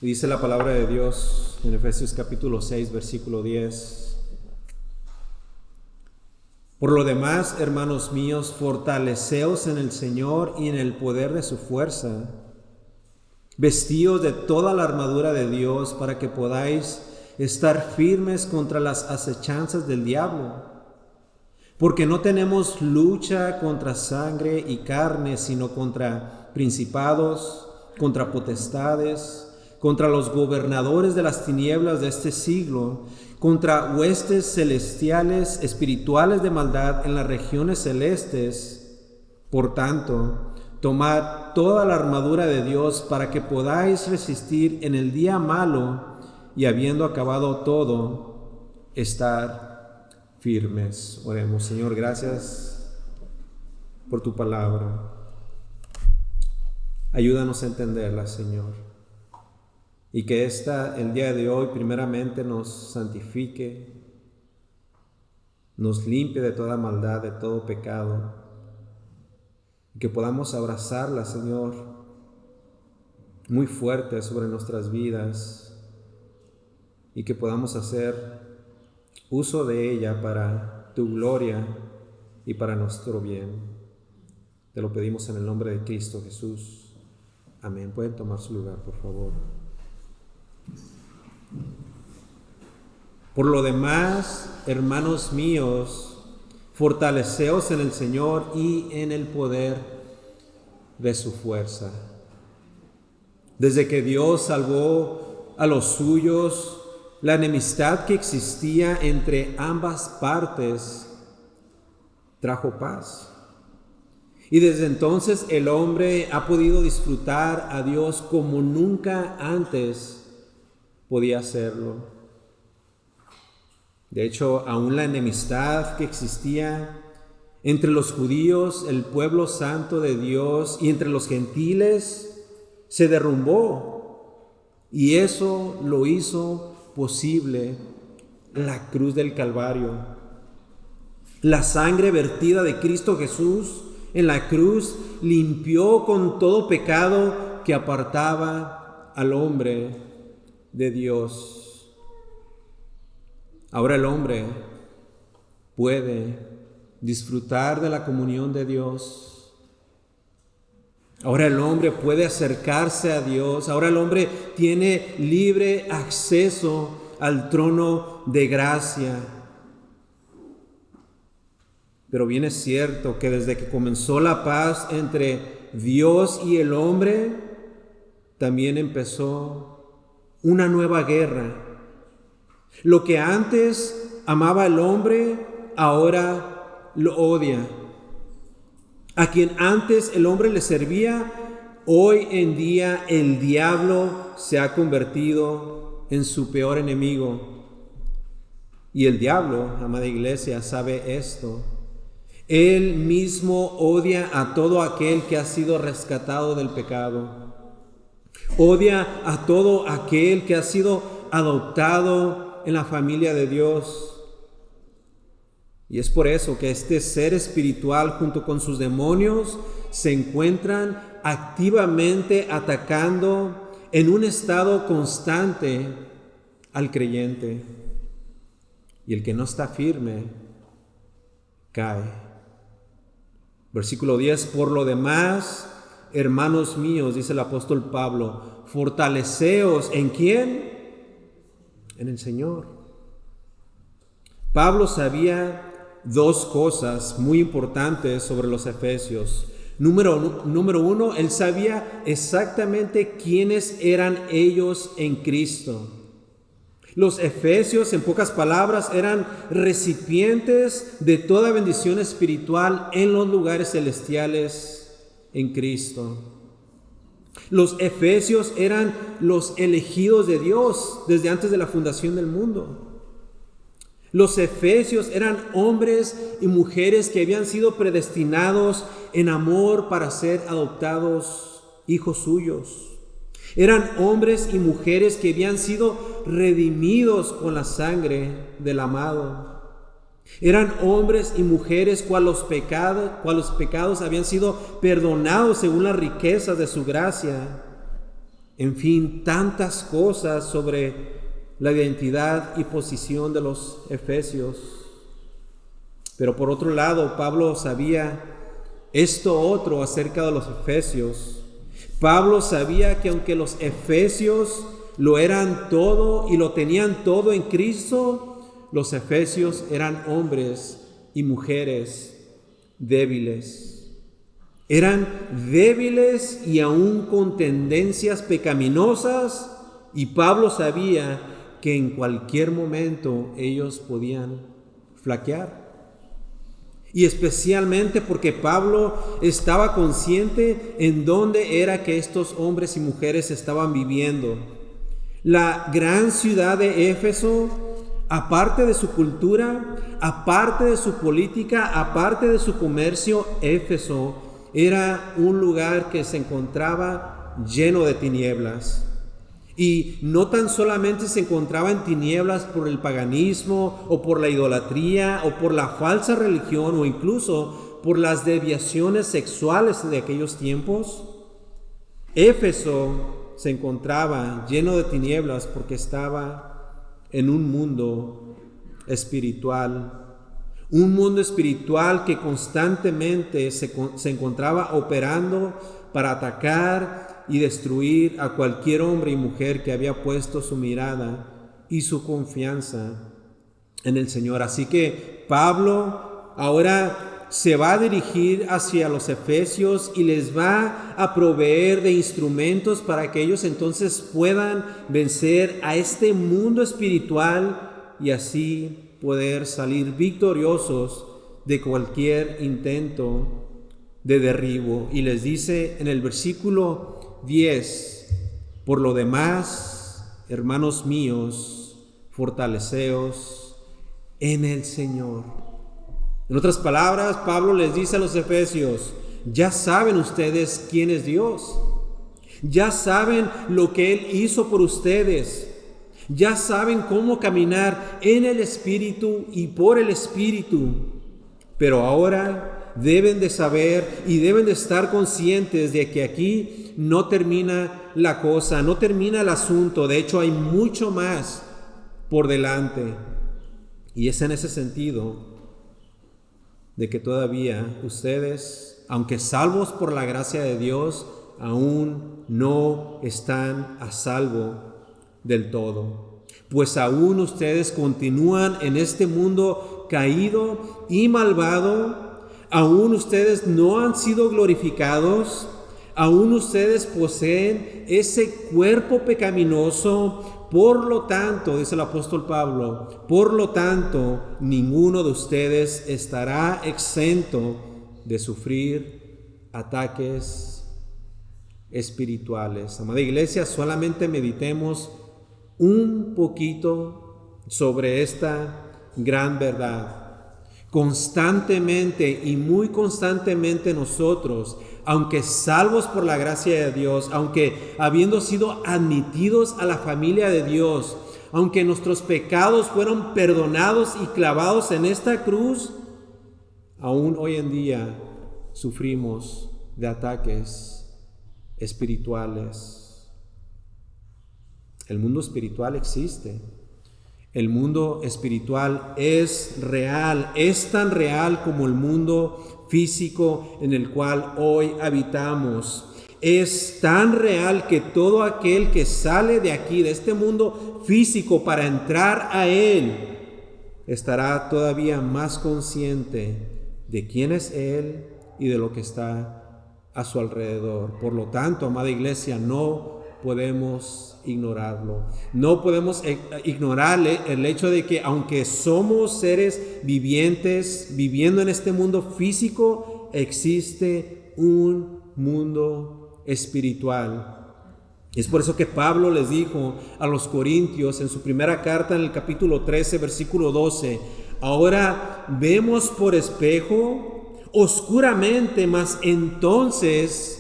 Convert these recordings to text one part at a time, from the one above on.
Dice la palabra de Dios en Efesios capítulo 6, versículo 10. Por lo demás, hermanos míos, fortaleceos en el Señor y en el poder de su fuerza. Vestíos de toda la armadura de Dios para que podáis estar firmes contra las acechanzas del diablo. Porque no tenemos lucha contra sangre y carne, sino contra principados, contra potestades, contra los gobernadores de las tinieblas de este siglo, contra huestes celestiales espirituales de maldad en las regiones celestes. Por tanto, tomad toda la armadura de Dios para que podáis resistir en el día malo y habiendo acabado todo, estar firmes. Oremos. Señor, gracias por tu palabra. Ayúdanos a entenderla, Señor. Y que el día de hoy, primeramente nos santifique, nos limpie de toda maldad, de todo pecado. Y que podamos abrazarla, Señor, muy fuerte sobre nuestras vidas. Y que podamos hacer uso de ella para tu gloria y para nuestro bien. Te lo pedimos en el nombre de Cristo Jesús. Amén. Pueden tomar su lugar, por favor. Por lo demás, hermanos míos, fortaleceos en el Señor y en el poder de su fuerza. Desde que Dios salvó a los suyos, la enemistad que existía entre ambas partes trajo paz. Y desde entonces el hombre ha podido disfrutar a Dios como nunca antes podía hacerlo. De hecho, aún la enemistad que existía entre los judíos, el pueblo santo de Dios, y entre los gentiles, se derrumbó. Y eso lo hizo posible la cruz del Calvario. La sangre vertida de Cristo Jesús en la cruz limpió con todo pecado que apartaba al hombre de Dios. Ahora el hombre puede disfrutar de la comunión de Dios. Ahora el hombre puede acercarse a Dios. Ahora el hombre tiene libre acceso al trono de gracia. Pero bien es cierto que desde que comenzó la paz entre Dios y el hombre, también empezó una nueva guerra. Lo que antes amaba el hombre, ahora lo odia. A quien antes el hombre le servía, hoy en día el diablo se ha convertido en su peor enemigo. Y el diablo, amada iglesia, sabe esto. Él mismo odia a todo aquel que ha sido rescatado del pecado. Odia a todo aquel que ha sido adoptado en la familia de Dios. Y es por eso que este ser espiritual junto con sus demonios se encuentran activamente atacando en un estado constante al creyente. Y el que no está firme cae. Versículo 10, por lo demás, hermanos míos, dice el apóstol Pablo, fortaleceos ¿en quién? En el Señor. Pablo sabía dos cosas muy importantes sobre los efesios. Número uno, él sabía exactamente quiénes eran ellos en Cristo. Los efesios, en pocas palabras, eran recipientes de toda bendición espiritual en los lugares celestiales en Cristo. Los efesios eran los elegidos de Dios desde antes de la fundación del mundo. Los efesios eran hombres y mujeres que habían sido predestinados en amor para ser adoptados hijos suyos. Eran hombres y mujeres que habían sido redimidos con la sangre del amado. Eran hombres y mujeres cuales pecados habían sido perdonados según las riquezas de su gracia En fin, tantas cosas sobre la identidad y posición de los efesios. Pero por otro lado, Pablo sabía esto otro acerca de los efesios. Pablo sabía que aunque los efesios lo eran todo y lo tenían todo en Cristo, los efesios eran hombres y mujeres débiles. Eran débiles y aún con tendencias pecaminosas, y Pablo sabía que en cualquier momento ellos podían flaquear. Y especialmente porque Pablo estaba consciente en dónde era que estos hombres y mujeres estaban viviendo. La gran ciudad de Éfeso, aparte de su cultura, aparte de su política, aparte de su comercio, Éfeso era un lugar que se encontraba lleno de tinieblas. Y no tan solamente se encontraba en tinieblas por el paganismo o por la idolatría o por la falsa religión o incluso por las desviaciones sexuales de aquellos tiempos. Éfeso se encontraba lleno de tinieblas porque estaba en un mundo espiritual. Un mundo espiritual que constantemente se encontraba operando para atacar y destruir a cualquier hombre y mujer que había puesto su mirada y su confianza en el Señor. Así que Pablo ahora se va a dirigir hacia los efesios y les va a proveer de instrumentos para que ellos entonces puedan vencer a este mundo espiritual y así poder salir victoriosos de cualquier intento de derribo. Y les dice en el versículo 10, por lo demás, hermanos míos, fortaleceos en el Señor. En otras palabras, Pablo les dice a los efesios, ya saben ustedes quién es Dios, ya saben lo que Él hizo por ustedes, ya saben cómo caminar en el Espíritu y por el Espíritu, pero ahora deben de saber y deben de estar conscientes de que aquí no termina la cosa, no termina el asunto. De hecho, hay mucho más por delante. Y es en ese sentido de que todavía ustedes, aunque salvos por la gracia de Dios, aún no están a salvo del todo. Pues aún ustedes continúan en este mundo caído y malvado. Aún ustedes no han sido glorificados, aún ustedes poseen ese cuerpo pecaminoso. Por lo tanto, dice el apóstol Pablo, por lo tanto, ninguno de ustedes estará exento de sufrir ataques espirituales. Amada iglesia, solamente meditemos un poquito sobre esta gran verdad. Constantemente y muy constantemente nosotros, aunque salvos por la gracia de Dios, aunque habiendo sido admitidos a la familia de Dios, aunque nuestros pecados fueron perdonados y clavados en esta cruz, aún hoy en día sufrimos de ataques espirituales. El mundo espiritual existe. El mundo espiritual es real, es tan real como el mundo físico en el cual hoy habitamos. Es tan real que todo aquel que sale de aquí, de este mundo físico, para entrar a él, estará todavía más consciente de quién es él y de lo que está a su alrededor. Por lo tanto, amada iglesia, no podemos ignorarlo. No podemos ignorar el hecho de que aunque somos seres vivientes viviendo en este mundo físico, existe un mundo espiritual. Es por eso que Pablo les dijo a los corintios en su primera carta, en el capítulo 13, versículo 12, ahora vemos por espejo oscuramente, mas entonces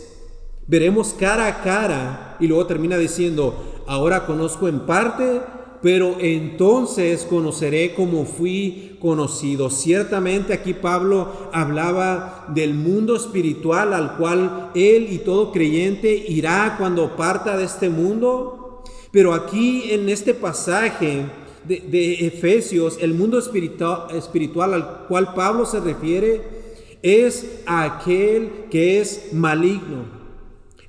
veremos cara a cara. Y luego termina diciendo, ahora conozco en parte, pero entonces conoceré como fui conocido. Ciertamente aquí Pablo hablaba del mundo espiritual al cual él y todo creyente irá cuando parta de este mundo. Pero aquí en este pasaje de Efesios, el mundo espiritual al cual Pablo se refiere es aquel que es maligno.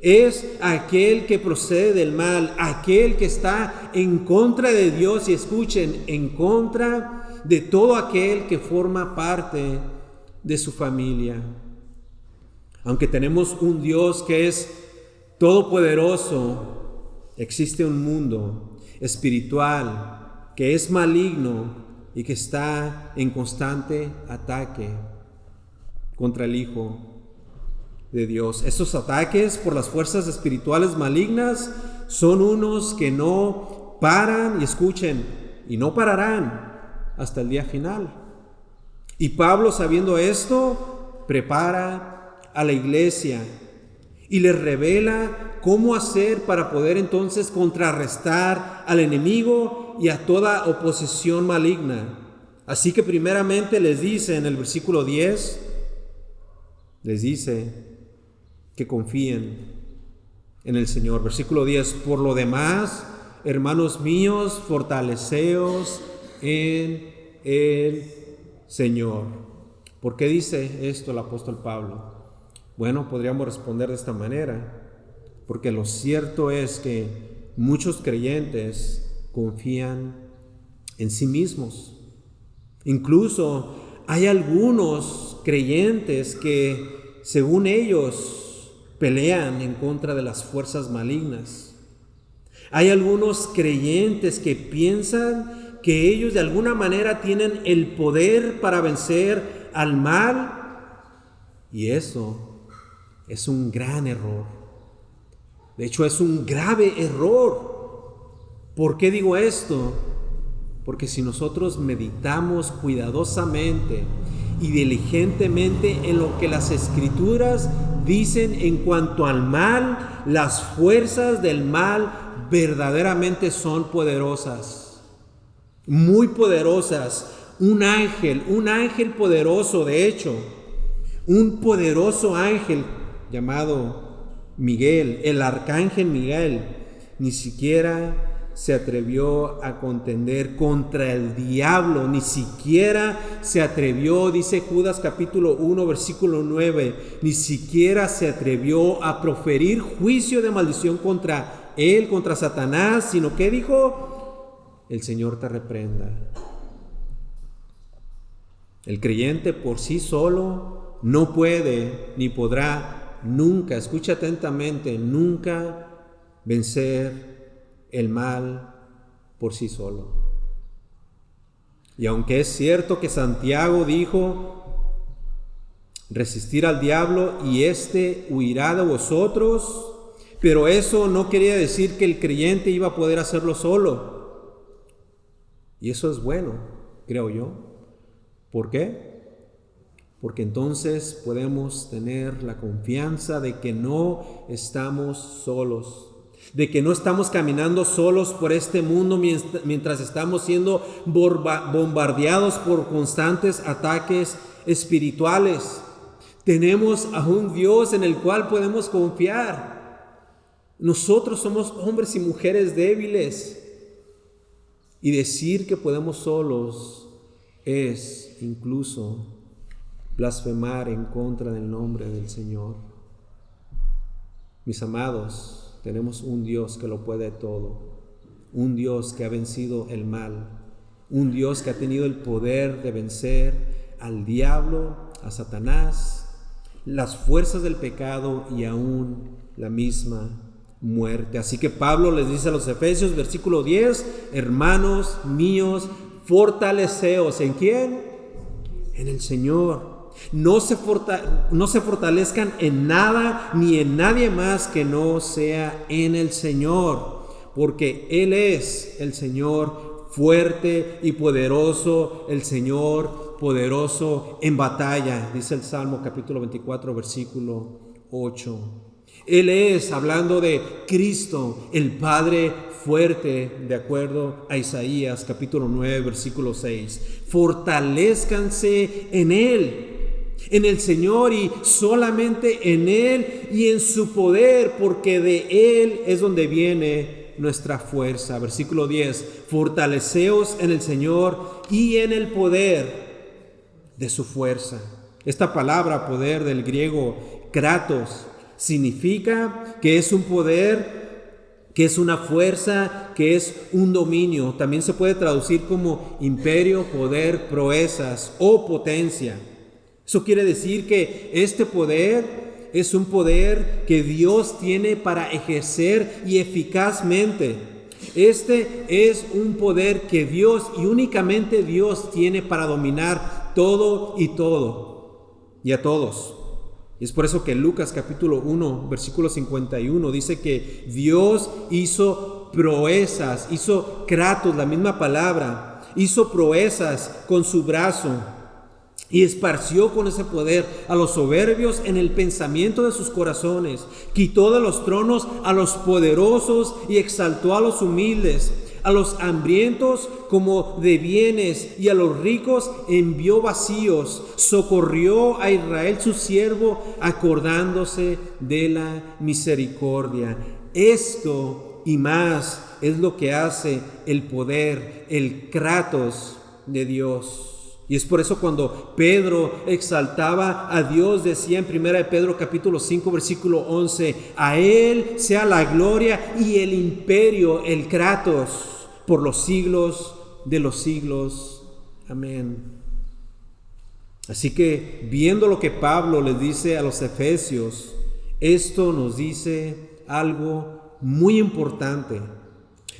Es aquel que procede del mal, aquel que está en contra de Dios, y escuchen, en contra de todo aquel que forma parte de su familia. Aunque tenemos un Dios que es todopoderoso, existe un mundo espiritual que es maligno y que está en constante ataque contra el Hijo de Dios. Estos ataques por las fuerzas espirituales malignas son unos que no paran, y escuchen, y no pararán hasta el día final. Y Pablo, sabiendo esto, prepara a la iglesia y les revela cómo hacer para poder entonces contrarrestar al enemigo y a toda oposición maligna. Así que primeramente les dice en el versículo 10, les dice que confíen en el Señor. Versículo 10, por lo demás, hermanos míos, fortaleceos en el Señor. ¿Por qué dice esto el apóstol Pablo? Bueno, podríamos responder de esta manera, porque lo cierto es que muchos creyentes confían en sí mismos. Incluso hay algunos creyentes que, según ellos, pelean en contra de las fuerzas malignas. Hay algunos creyentes que piensan que ellos de alguna manera tienen el poder para vencer al mal, y eso es un gran error. De hecho, es un grave error. ¿Por qué digo esto? Porque si nosotros meditamos cuidadosamente y diligentemente en lo que las Escrituras dicen en cuanto al mal, las fuerzas del mal verdaderamente son poderosas, muy poderosas. Un ángel poderoso, de hecho, un poderoso ángel llamado Miguel, el arcángel Miguel, ni siquiera se atrevió a contender contra el diablo, ni siquiera se atrevió, dice Judas capítulo 1 versículo 9, ni siquiera se atrevió a proferir juicio de maldición contra él, contra Satanás, sino que dijo: el Señor te reprenda. El creyente por sí solo no puede ni podrá nunca, escucha atentamente, nunca vencer el mal por sí solo. Y aunque es cierto que Santiago dijo: resistir al diablo y éste huirá de vosotros, pero eso no quería decir que el creyente iba a poder hacerlo solo. Y eso es bueno, creo yo. ¿Por qué? Porque entonces podemos tener la confianza de que no estamos solos, de que no estamos caminando solos por este mundo mientras estamos siendo bombardeados por constantes ataques espirituales. Tenemos a un Dios en el cual podemos confiar. Nosotros somos hombres y mujeres débiles, y decir que podemos solos es incluso blasfemar en contra del nombre del Señor. Mis amados, tenemos un Dios que lo puede todo, un Dios que ha vencido el mal, un Dios que ha tenido el poder de vencer al diablo, a Satanás, las fuerzas del pecado y aún la misma muerte. Así que Pablo les dice a los Efesios, versículo 10, hermanos míos, fortaleceos. ¿En quién? En el Señor. No se fortalezcan en nada ni en nadie más que no sea en el Señor, porque Él es el Señor fuerte y poderoso, el Señor poderoso en batalla, dice el Salmo capítulo 24 versículo 8. Él es, hablando de Cristo, el Padre fuerte, de acuerdo a Isaías capítulo 9, versículo 6. Fortalézcanse en el Señor y solamente en Él y en su poder, porque de Él es donde viene nuestra fuerza. Versículo 10. Fortaleceos en el Señor y en el poder de su fuerza. Esta palabra poder del griego kratos significa que es un poder, que es una fuerza, que es un dominio. También se puede traducir como imperio, poder, proezas o potencia. Eso quiere decir que este poder es un poder que Dios tiene para ejercer y eficazmente. Este es un poder que Dios y únicamente Dios tiene para dominar todo y a todos. Y es por eso que Lucas capítulo 1, versículo 51 dice que Dios hizo proezas, hizo kratos, la misma palabra, hizo proezas con su brazo y esparció con ese poder a los soberbios en el pensamiento de sus corazones. Quitó de los tronos a los poderosos y exaltó a los humildes. A los hambrientos como de bienes y a los ricos envió vacíos. Socorrió a Israel su siervo, acordándose de la misericordia. Esto y más es lo que hace el poder, el kratos de Dios. Y es por eso cuando Pedro exaltaba a Dios, decía en 1 Pedro capítulo 5 versículo 11, a Él sea la gloria y el imperio, el kratos, por los siglos de los siglos. Amén. Así que viendo lo que Pablo les dice a los efesios, esto nos dice algo muy importante.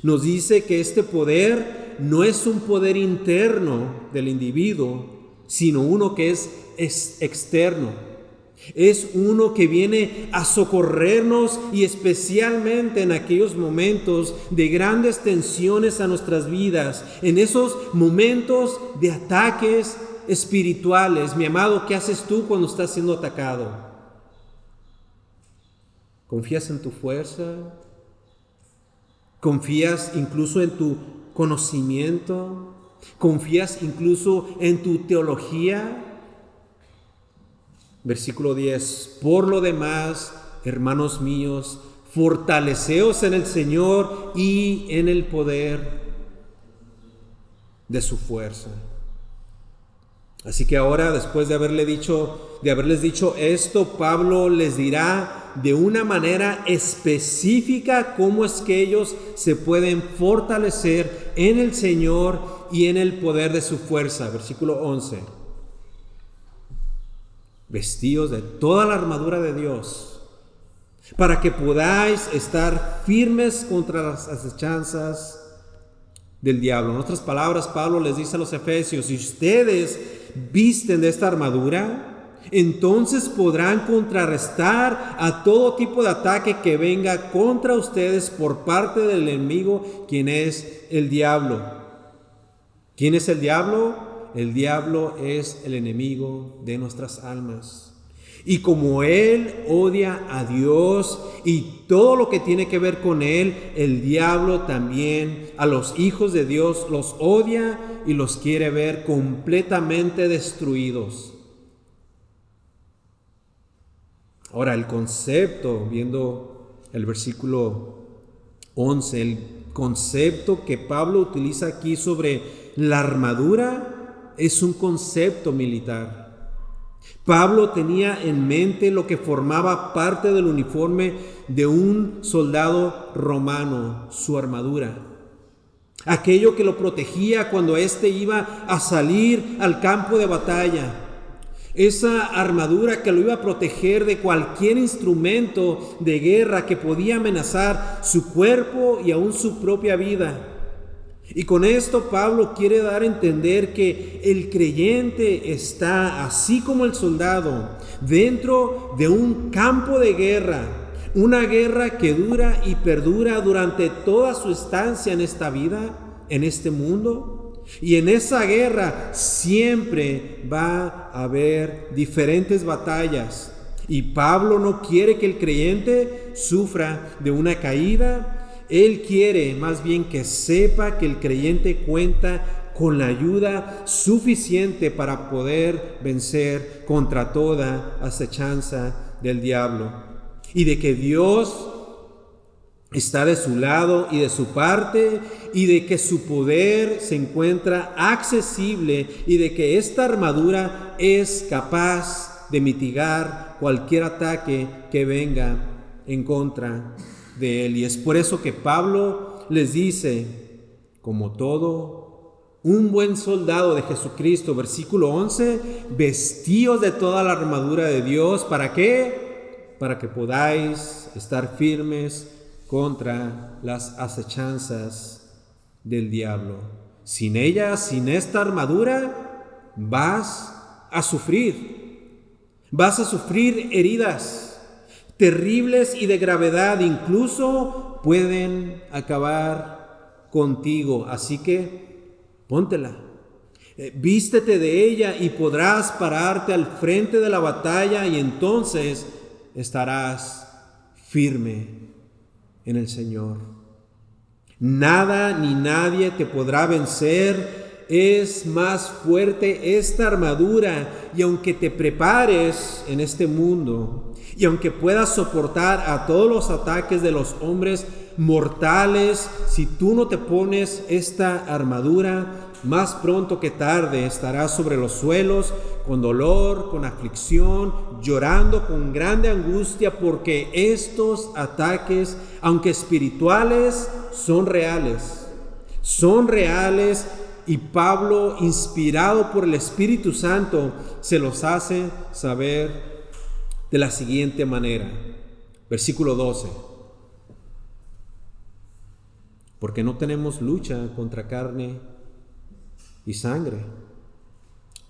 Nos dice que este poder no es un poder interno del individuo, sino uno que es externo. Es uno que viene a socorrernos y especialmente en aquellos momentos de grandes tensiones a nuestras vidas, en esos momentos de ataques espirituales. Mi amado, ¿qué haces tú cuando estás siendo atacado? ¿Confías en tu fuerza? ¿Confías incluso en tu conocimiento? ¿Confías incluso en tu teología? Versículo 10. Por lo demás, hermanos míos, fortaleceos en el Señor y en el poder de su fuerza. Así que ahora, después de haberles dicho esto, Pablo les dirá de una manera específica cómo es que ellos se pueden fortalecer en el Señor y en el poder de su fuerza. Versículo 11. Vestíos de toda la armadura de Dios, para que podáis estar firmes contra las acechanzas del diablo. En otras palabras, Pablo les dice a los efesios, si ustedes visten de esta armadura, entonces podrán contrarrestar a todo tipo de ataque que venga contra ustedes por parte del enemigo, quien es el diablo. ¿Quién es el diablo? El diablo es el enemigo de nuestras almas. Y como él odia a Dios y todo lo que tiene que ver con él, el diablo también a los hijos de Dios los odia y los quiere ver completamente destruidos. Ahora el concepto, viendo el versículo 11, el concepto que Pablo utiliza aquí sobre la armadura es un concepto militar. Pablo tenía en mente lo que formaba parte del uniforme de un soldado romano, su armadura. Aquello que lo protegía cuando éste iba a salir al campo de batalla. Esa armadura que lo iba a proteger de cualquier instrumento de guerra que podía amenazar su cuerpo y aún su propia vida. Y con esto Pablo quiere dar a entender que el creyente está, así como el soldado, dentro de un campo de guerra, una guerra que dura y perdura durante toda su estancia en esta vida, en este mundo. Y en esa guerra siempre va a haber diferentes batallas. Y Pablo no quiere que el creyente sufra de una caída. Él quiere más bien que sepa que el creyente cuenta con la ayuda suficiente para poder vencer contra toda acechanza del diablo. Y de que Dios está de su lado y de su parte, y de que su poder se encuentra accesible, y de que esta armadura es capaz de mitigar cualquier ataque que venga en contra de él. Y es por eso que Pablo les dice, como todo un buen soldado de Jesucristo, versículo 11, vestíos de toda la armadura de Dios. ¿Para qué? Para que podáis estar firmes contra las acechanzas del diablo. Sin ella, sin esta armadura, vas a sufrir. Vas a sufrir heridas terribles y de gravedad, incluso pueden acabar contigo. Así que póntela, vístete de ella y podrás pararte al frente de la batalla, y entonces estarás firme en el Señor. Nada ni nadie te podrá vencer. Es más fuerte esta armadura, y aunque te prepares en este mundo, y aunque puedas soportar a todos los ataques de los hombres mortales, si tú no te pones esta armadura, más pronto que tarde estarás sobre los suelos, con dolor, con aflicción, llorando con grande angustia, porque estos ataques, aunque espirituales, son reales. Son reales, y Pablo, inspirado por el Espíritu Santo, se los hace saber de la siguiente manera. Versículo 12. Porque no tenemos lucha contra carne y sangre,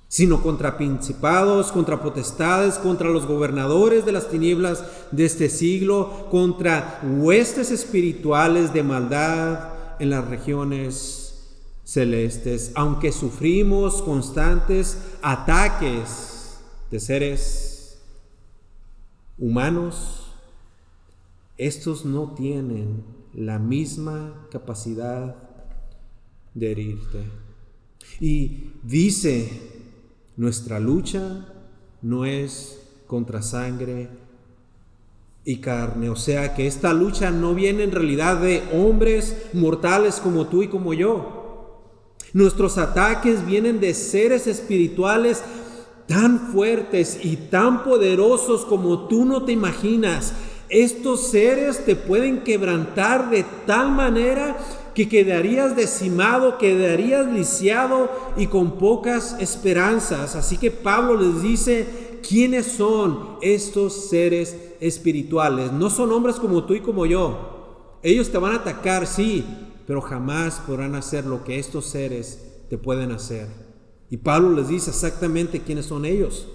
sino contra principados, contra potestades, contra los gobernadores de las tinieblas de este siglo, contra huestes espirituales de maldad en las regiones celestes. Aunque sufrimos constantes ataques de seres humanos, estos no tienen la misma capacidad de herirte. Y dice, nuestra lucha no es contra sangre y carne. O sea que esta lucha no viene en realidad de hombres mortales como tú y como yo. Nuestros ataques vienen de seres espirituales tan fuertes y tan poderosos como tú no te imaginas. Estos seres te pueden quebrantar de tal manera que quedarías decimado, quedarías lisiado y con pocas esperanzas. Así que Pablo les dice, ¿quiénes son estos seres espirituales? No son hombres como tú y como yo. Ellos te van a atacar, sí, pero jamás podrán hacer lo que estos seres te pueden hacer. Y Pablo les dice exactamente quiénes son ellos.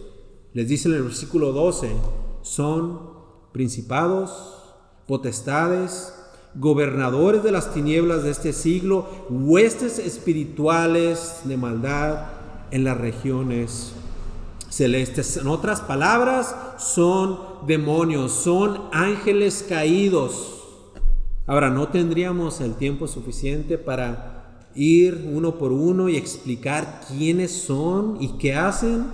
Les dice en el versículo 12, son principados, potestades, gobernadores de las tinieblas de este siglo, huestes espirituales de maldad en las regiones celestes. En otras palabras, son demonios, son ángeles caídos. Ahora, no tendríamos el tiempo suficiente para ir uno por uno y explicar quiénes son y qué hacen.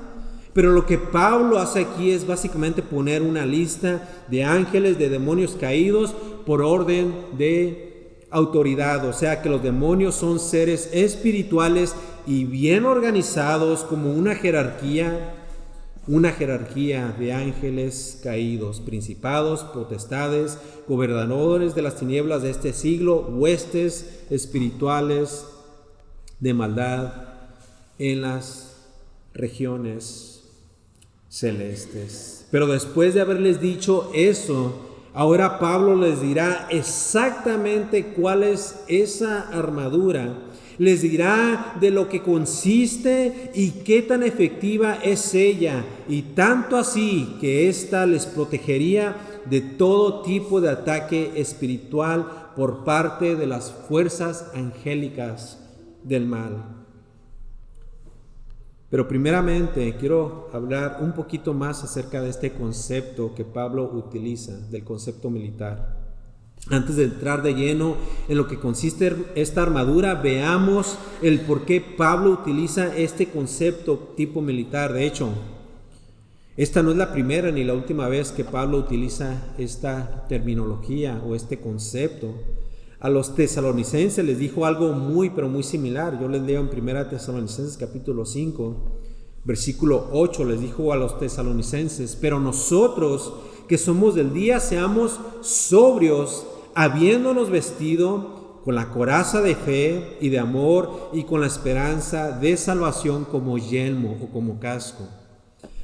Pero lo que Pablo hace aquí es básicamente poner una lista de ángeles, de demonios caídos por orden de autoridad. O sea que los demonios son seres espirituales y bien organizados como una jerarquía de ángeles caídos, principados, potestades, gobernadores de las tinieblas de este siglo, huestes espirituales de maldad en las regiones celestes. Pero después de haberles dicho eso, ahora Pablo les dirá exactamente cuál es esa armadura. Les dirá de lo que consiste y qué tan efectiva es ella, y tanto así que ésta les protegería de todo tipo de ataque espiritual por parte de las fuerzas angélicas del mal. Pero primeramente quiero hablar un poquito más acerca de este concepto que Pablo utiliza, del concepto militar. Antes de entrar de lleno en lo que consiste esta armadura, veamos el por qué Pablo utiliza este concepto tipo militar. De hecho, esta no es la primera ni la última vez que Pablo utiliza esta terminología o este concepto. A los tesalonicenses les dijo algo muy, pero muy similar. Yo les leo en 1 Tesalonicenses capítulo 5, versículo 8, les dijo a los tesalonicenses: pero nosotros que somos del día, seamos sobrios, habiéndonos vestido con la coraza de fe y de amor y con la esperanza de salvación como yelmo o como casco.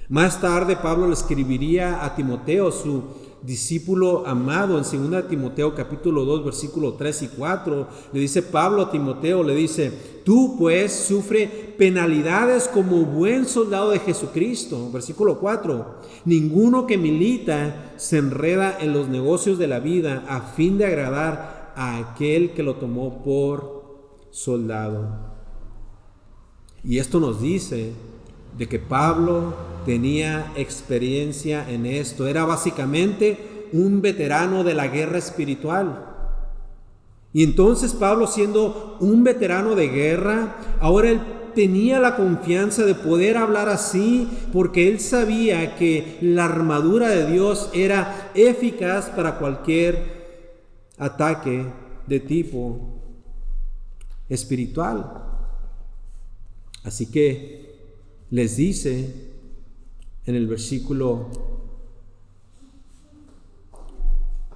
Más tarde Pablo le escribiría a Timoteo, su discípulo amado, en 2 Timoteo capítulo 2 versículo 3 y 4, le dice Pablo a Timoteo, le dice: tú pues sufre penalidades como buen soldado de Jesucristo. Versículo 4, ninguno que milita se enreda en los negocios de la vida a fin de agradar a aquel que lo tomó por soldado. Y esto nos dice de que Pablo tenía experiencia en esto. Era básicamente un veterano de la guerra espiritual. Y entonces Pablo, siendo un veterano de guerra, ahora él tenía la confianza de poder hablar así, porque él sabía que la armadura de Dios era eficaz para cualquier ataque de tipo espiritual. Así que les dice en el versículo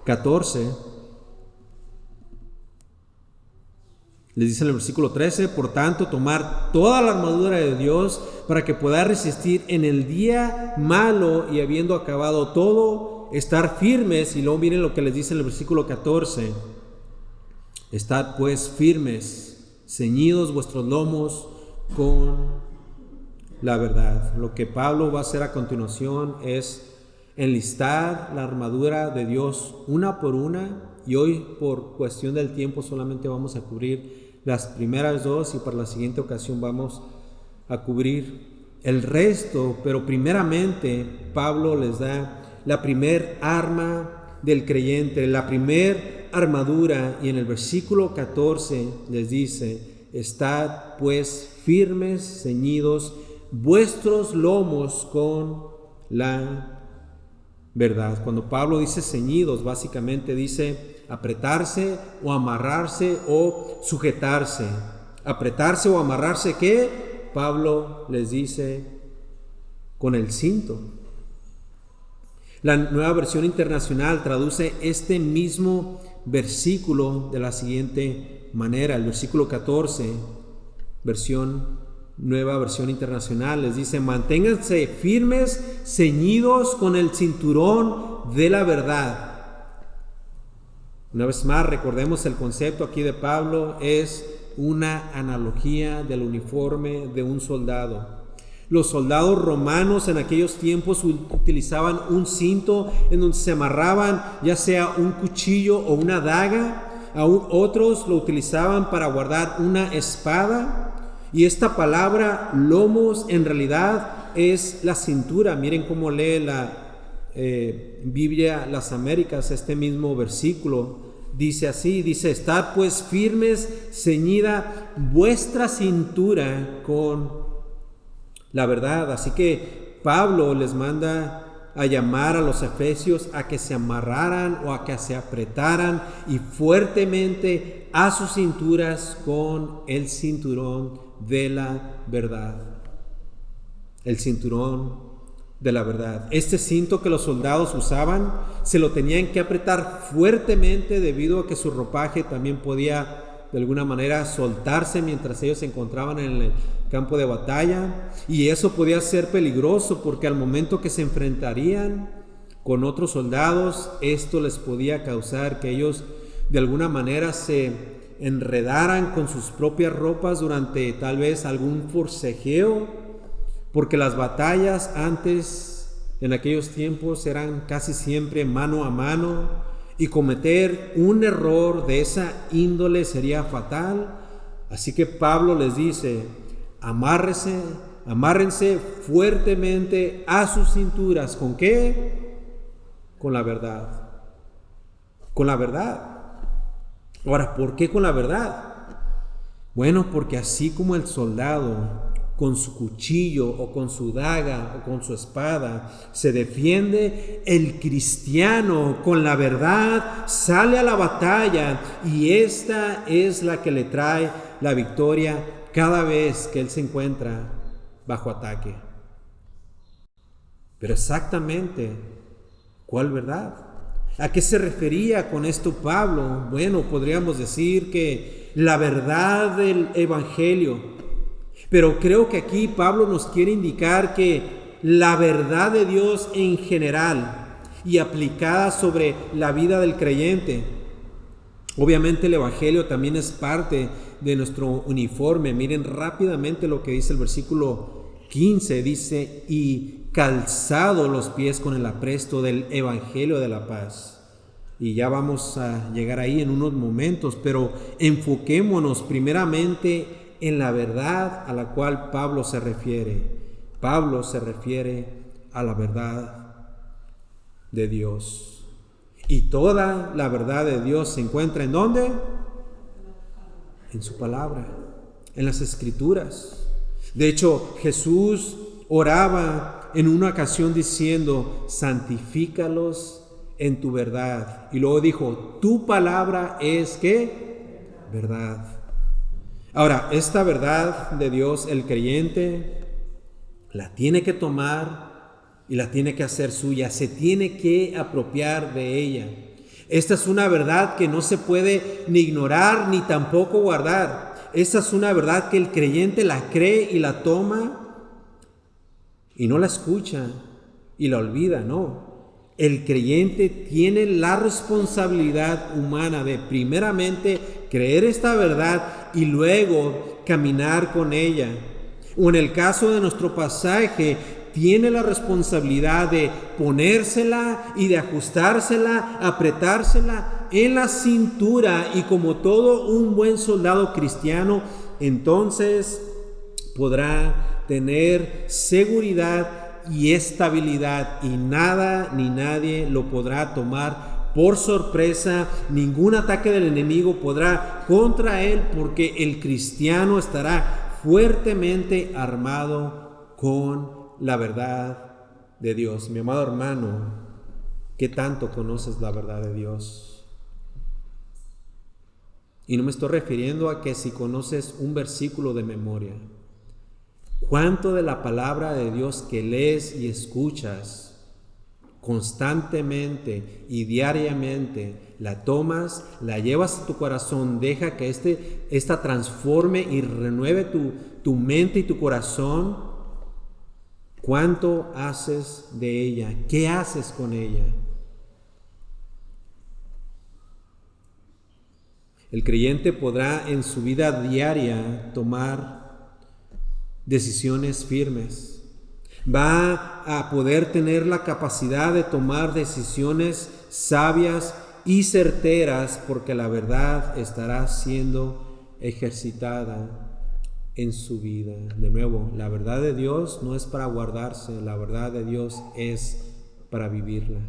14, les dice en el versículo 13: por tanto, tomar toda la armadura de Dios para que pueda resistir en el día malo, y habiendo acabado todo, estar firmes. Y luego miren lo que les dice en el versículo 14: estad pues firmes, ceñidos vuestros lomos con la verdad. Lo que Pablo va a hacer a continuación es enlistar la armadura de Dios una por una, y hoy por cuestión del tiempo solamente vamos a cubrir las primeras dos, y para la siguiente ocasión vamos a cubrir el resto. Pero primeramente Pablo les da la primer arma del creyente, la primer armadura, y en el versículo 14 les dice: estad pues firmes, ceñidos vuestros lomos con la verdad. Cuando Pablo dice ceñidos, básicamente dice apretarse o amarrarse o sujetarse. Apretarse o amarrarse, ¿qué? Pablo les dice con el cinto. La Nueva Versión Internacional traduce este mismo versículo de la siguiente manera. El versículo 14, Nueva Versión Internacional, les dice: manténganse firmes, ceñidos con el cinturón de la verdad. Una vez más, recordemos el concepto aquí de Pablo, es una analogía del uniforme de un soldado. Los soldados romanos en aquellos tiempos utilizaban un cinto en donde se amarraban ya sea un cuchillo o una daga. Aún otros lo utilizaban para guardar una espada. Y esta palabra lomos en realidad es la cintura. Miren cómo lee la Biblia Las Américas este mismo versículo. Dice así, dice: estad pues firmes, ceñida vuestra cintura con la verdad. Así que Pablo les manda a llamar a los efesios a que se amarraran o a que se apretaran y fuertemente a sus cinturas con el cinturón de la verdad. El cinturón de la verdad. Este cinto que los soldados usaban se lo tenían que apretar fuertemente, debido a que su ropaje también podía de alguna manera soltarse mientras ellos se encontraban en el campo de batalla, y eso podía ser peligroso porque al momento que se enfrentarían con otros soldados, esto les podía causar que ellos de alguna manera se enredaran con sus propias ropas durante tal vez algún forcejeo, porque las batallas antes, en aquellos tiempos, eran casi siempre mano a mano, y cometer un error de esa índole sería fatal. Así que Pablo les dice: amárrese, Amárrense fuertemente a sus cinturas. ¿Con qué? Con la verdad. Con la verdad. Ahora, ¿por qué con la verdad? Bueno, porque así como el soldado con su cuchillo o con su daga o con su espada se defiende, el cristiano con la verdad sale a la batalla, y esta es la que le trae la victoria cada vez que él se encuentra bajo ataque. Pero exactamente, ¿cuál verdad? ¿A qué se refería con esto Pablo? Bueno, podríamos decir que la verdad del Evangelio. Pero creo que aquí Pablo nos quiere indicar que la verdad de Dios en general y aplicada sobre la vida del creyente. Obviamente el Evangelio también es parte de nuestro uniforme. Miren rápidamente lo que dice el versículo 15. Dice: y calzado los pies con el apresto del Evangelio de la paz. Y ya vamos a llegar ahí en unos momentos, pero enfoquémonos primeramente en la verdad a la cual Pablo se refiere. Pablo se refiere a la verdad de Dios. Y toda la verdad de Dios se encuentra ¿en dónde? En su palabra, en las Escrituras. De hecho, Jesús oraba en una ocasión diciendo: santifícalos en tu verdad. Y luego dijo: tu palabra es ¿qué? Verdad. Ahora, esta verdad de Dios, el creyente la tiene que tomar y la tiene que hacer suya, se tiene que apropiar de ella. Esta es una verdad que no se puede ni ignorar ni tampoco guardar. Esta es una verdad que el creyente la cree y la toma y no la escucha y la olvida, no. El creyente tiene la responsabilidad humana de primeramente creer esta verdad y luego caminar con ella. O en el caso de nuestro pasaje, tiene la responsabilidad de ponérsela y de ajustársela, apretársela en la cintura, y como todo un buen soldado cristiano, entonces podrá tener seguridad y estabilidad, y nada ni nadie lo podrá tomar por sorpresa. Ningún ataque del enemigo podrá contra él, porque el cristiano estará fuertemente armado con la verdad de Dios. Mi amado hermano, ¿qué tanto conoces la verdad de Dios? Y no me estoy refiriendo a que si conoces un versículo de memoria. ¿Cuánto de la palabra de Dios que lees y escuchas constantemente y diariamente la tomas, la llevas a tu corazón, deja que esta transforme y renueve tu mente y tu corazón? ¿Cuánto haces de ella? ¿Qué haces con ella? El creyente podrá en su vida diaria tomar decisiones firmes. Va a poder tener la capacidad de tomar decisiones sabias y certeras, porque la verdad estará siendo ejercitada en su vida. De nuevo, la verdad de Dios no es para guardarse, la verdad de Dios es para vivirla.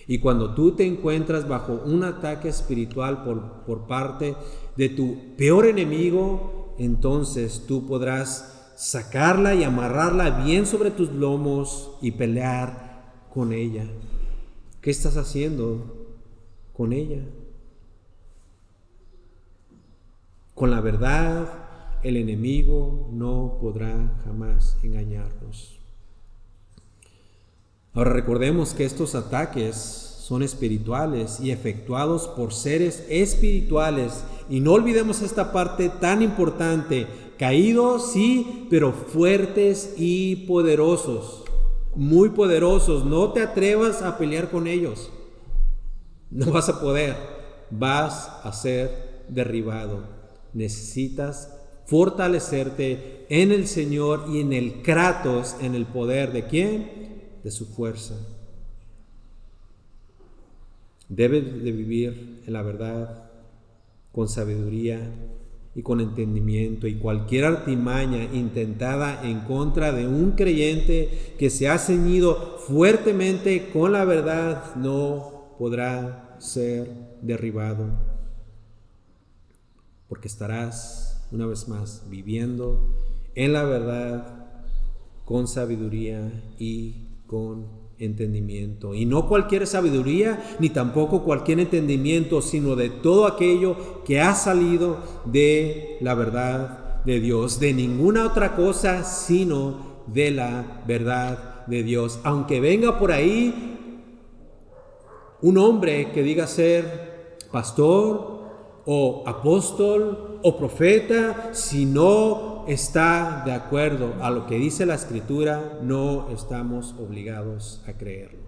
Y cuando tú te encuentras bajo un ataque espiritual por parte de tu peor enemigo, entonces tú podrás sacarla y amarrarla bien sobre tus lomos y pelear con ella. ¿Qué estás haciendo con ella? Con la verdad, el enemigo no podrá jamás engañarnos. Ahora recordemos que estos ataques son espirituales y efectuados por seres espirituales. Y no olvidemos esta parte tan importante: caídos, sí, pero fuertes y poderosos. Muy poderosos. No te atrevas a pelear con ellos. No vas a poder. Vas a ser derribado. Necesitas fortalecerte en el Señor y en el Kratos, en el poder de ¿quién? De su fuerza. Debes de vivir en la verdad con sabiduría y con entendimiento, y cualquier artimaña intentada en contra de un creyente que se ha ceñido fuertemente con la verdad no podrá ser derribado, porque estarás una vez más viviendo en la verdad con sabiduría y con entendimiento, y no cualquier sabiduría ni tampoco cualquier entendimiento, sino de todo aquello que ha salido de la verdad de Dios, de ninguna otra cosa sino de la verdad de Dios. Aunque venga por ahí un hombre que diga ser pastor o apóstol o profeta, si no está de acuerdo a lo que dice la Escritura, no estamos obligados a creerlo.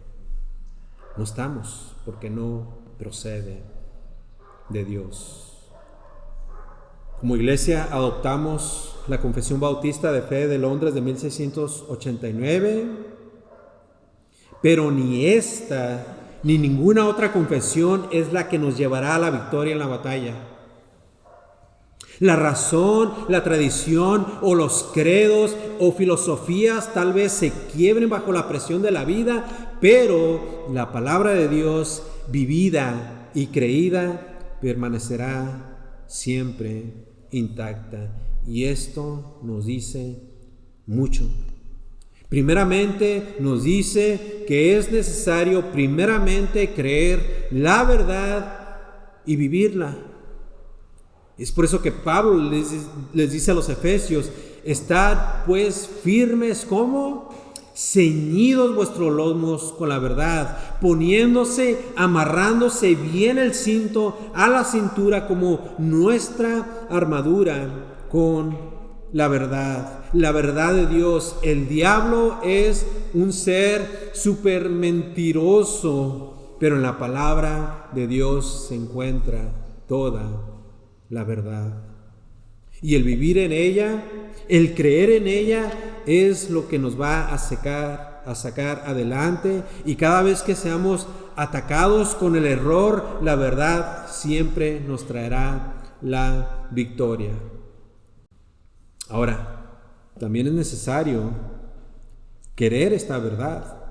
No estamos, porque no procede de Dios. Como iglesia adoptamos la Confesión Bautista de Fe de Londres de 1689, pero ni esta ni ninguna otra confesión es la que nos llevará a la victoria en la batalla. La razón, la tradición o los credos o filosofías tal vez se quiebren bajo la presión de la vida, pero la palabra de Dios vivida y creída permanecerá siempre intacta. Y esto nos dice mucho. Primeramente nos dice que es necesario primeramente creer la verdad y vivirla. Es por eso que Pablo les dice a los efesios: estad pues firmes, ¿cómo? Ceñidos vuestros lomos con la verdad, amarrándose bien el cinto a la cintura como nuestra armadura con la verdad de Dios. El diablo es un ser súper mentiroso, pero en la palabra de Dios se encuentra toda la verdad. Y el vivir en ella, el creer en ella, es lo que nos va a sacar adelante. Y cada vez que seamos atacados con el error, la verdad siempre nos traerá la victoria. Ahora, también es necesario querer esta verdad.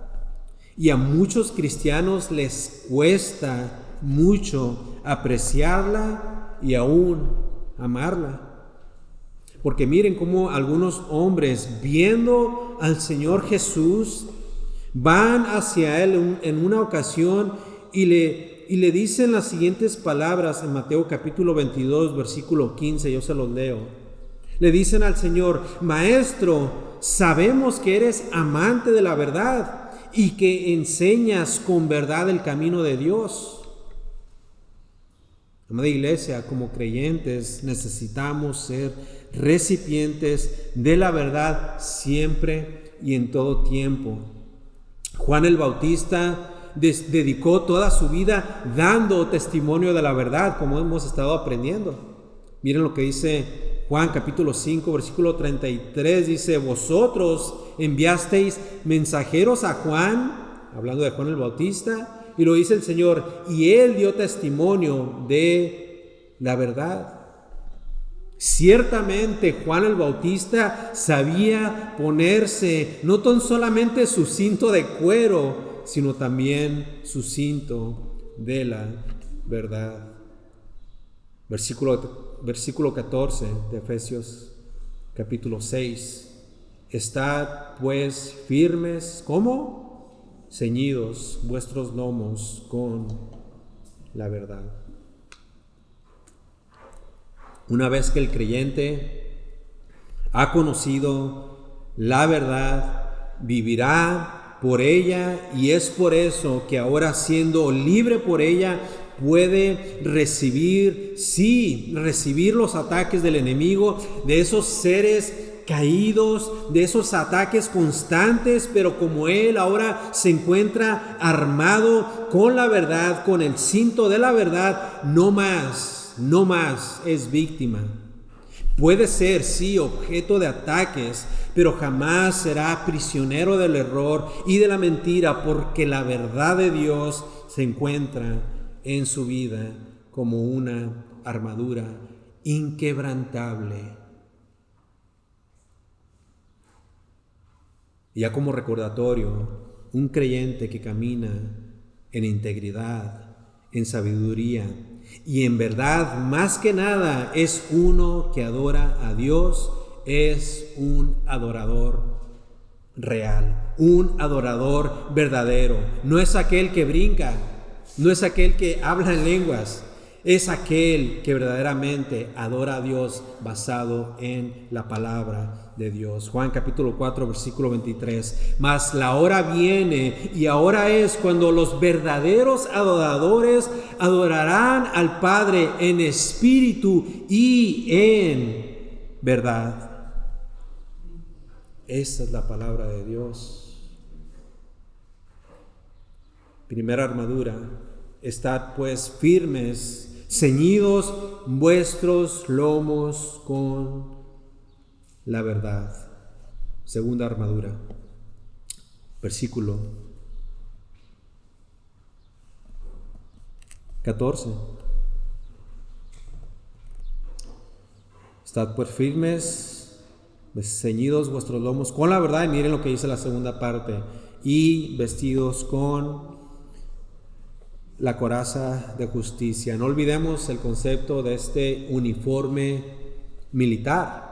Y a muchos cristianos les cuesta mucho apreciarla y aún amarla. Porque miren cómo algunos hombres, viendo al Señor Jesús, van hacia Él en una ocasión y le dicen las siguientes palabras en Mateo capítulo 22, versículo 15, yo se los leo. Le dicen al Señor: Maestro, sabemos que eres amante de la verdad y que enseñas con verdad el camino de Dios. Amada iglesia, como creyentes necesitamos ser recipientes de la verdad siempre y en todo tiempo. Juan el Bautista dedicó toda su vida dando testimonio de la verdad, como hemos estado aprendiendo. Miren lo que dice Juan capítulo 5, versículo 33, dice: vosotros enviasteis mensajeros a Juan, hablando de Juan el Bautista, y lo dice el Señor, y él dio testimonio de la verdad. Ciertamente Juan el Bautista sabía ponerse no tan solamente su cinto de cuero, sino también su cinto de la verdad. Versículo 14 de Efesios capítulo 6. Estad pues firmes, ¿cómo? Ceñidos vuestros lomos con la verdad. Una vez que el creyente ha conocido la verdad, vivirá por ella, y es por eso que ahora, siendo libre por ella, puede recibir los ataques del enemigo, de esos seres caídos, de esos ataques constantes, pero como él ahora se encuentra armado con la verdad, con el cinto de la verdad, no más es víctima. Puede ser, sí, objeto de ataques, pero jamás será prisionero del error y de la mentira, porque la verdad de Dios se encuentra en su vida como una armadura. inquebrantable. Y ya como recordatorio, un creyente que camina en integridad, en sabiduría y en verdad, más que nada, es uno que adora a Dios, es un adorador real, un adorador verdadero. No es aquel que brinca, no es aquel que habla en lenguas, es aquel que verdaderamente adora a Dios basado en la palabra de Dios. Juan capítulo 4 versículo 23. Mas la hora viene y ahora es cuando los verdaderos adoradores adorarán al Padre en espíritu y en verdad. Esa es la palabra de Dios. Primera armadura: estad pues firmes, ceñidos vuestros lomos con la verdad. Segunda armadura, versículo 14. Estad pues firmes, ceñidos vuestros lomos con la verdad. Y miren lo que dice la segunda parte: y vestidos con la coraza de justicia. No olvidemos el concepto de este uniforme militar.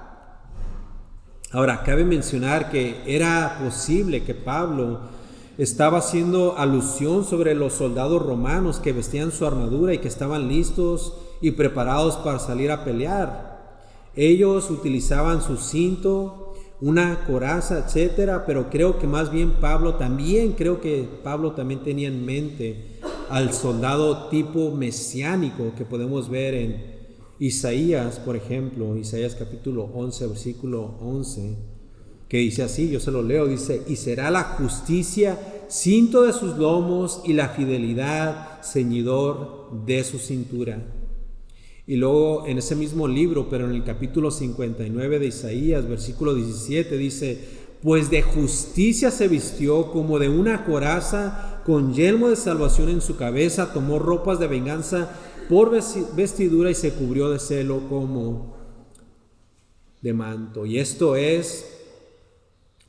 Ahora, cabe mencionar que era posible que Pablo estaba haciendo alusión sobre los soldados romanos que vestían su armadura y que estaban listos y preparados para salir a pelear. Ellos utilizaban su cinto, una coraza, etcétera, pero creo que más bien Pablo también tenía en mente al soldado tipo mesiánico que podemos ver en Isaías, por ejemplo, Isaías capítulo 11, versículo 11, que dice así, yo se lo leo, dice: y será la justicia cinto de sus lomos y la fidelidad ceñidor de su cintura. Y luego en ese mismo libro, pero en el capítulo 59 de Isaías, versículo 17, dice: pues de justicia se vistió como de una coraza, con yelmo de salvación en su cabeza, tomó ropas de venganza por vestidura y se cubrió de celo como de manto. Y esto es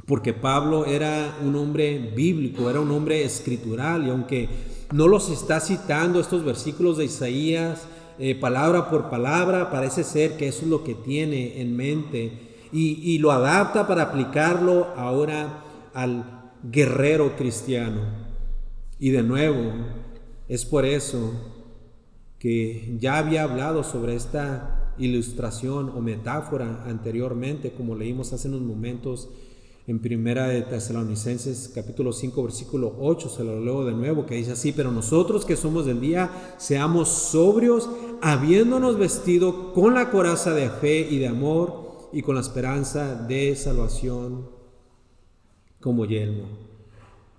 porque Pablo era un hombre bíblico, era un hombre escritural, y aunque no los está citando estos versículos de Isaías palabra por palabra, parece ser que eso es lo que tiene en mente y lo adapta para aplicarlo ahora al guerrero cristiano. Y de nuevo, es por eso que ya había hablado sobre esta ilustración o metáfora anteriormente, como leímos hace unos momentos en Primera de Tesalonicenses capítulo 5 versículo 8, se lo leo de nuevo, que dice así: pero nosotros que somos del día, seamos sobrios, habiéndonos vestido con la coraza de fe y de amor y con la esperanza de salvación como yelmo.